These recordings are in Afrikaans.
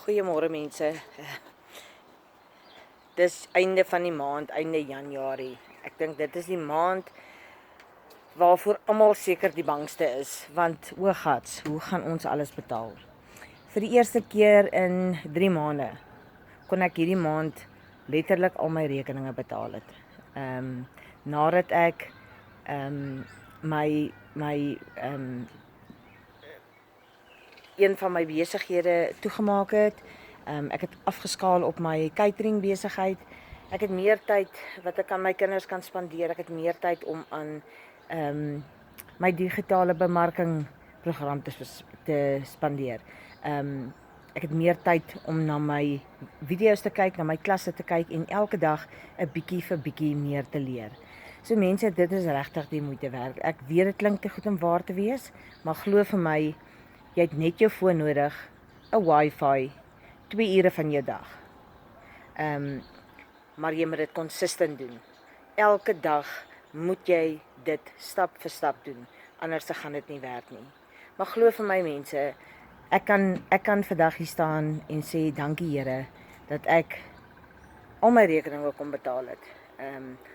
Goeiemôre mense. Dis einde van die maand, einde Januarie. Ek dink dit is die maand waarvoor almal seker die bangste is, want o gats, hoe gaan ons alles betaal? Vir die eerste keer in 3 maande kon ek hierdie maand letterlik al my rekeninge betaal het. Nadat ek een van my besighede toegemaak het. Ek het afgeskaal op my catering besigheid. Ek het meer tyd wat ek aan my kinders kan spandeer. Ek het meer tyd om aan my digitale bemarking program te spandeer. Ek het meer tyd om na my video's te kyk, na my klasse te kyk en elke dag 'n bietjie vir bietjie meer te leer. So mense, dit is regtig die moeite werd. Ek weet dit klink te goed om waar te wees, maar glo vir my, jy het net jou foon nodig, 'n wifi, 2 ure van jou dag. Maar jy moet dit consistent doen. Elke dag moet jy dit stap vir stap doen, anders gaan dit nie werk nie. Maar glo vir my mense, ek kan vandag hier staan en sê dankie Here dat ek al my rekeninge kon betaal het.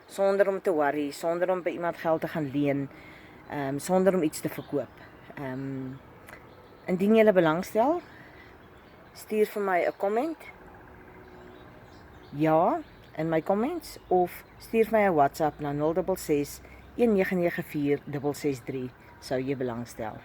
Sonder om te worry, sonder om by iemand geld te gaan leen, sonder om iets te verkoop. Indien jy belangstel, stuur vir my 'n comment. Ja, in my comments, of stuur vir my 'n WhatsApp na 066 1994 663 sou jy belangstel.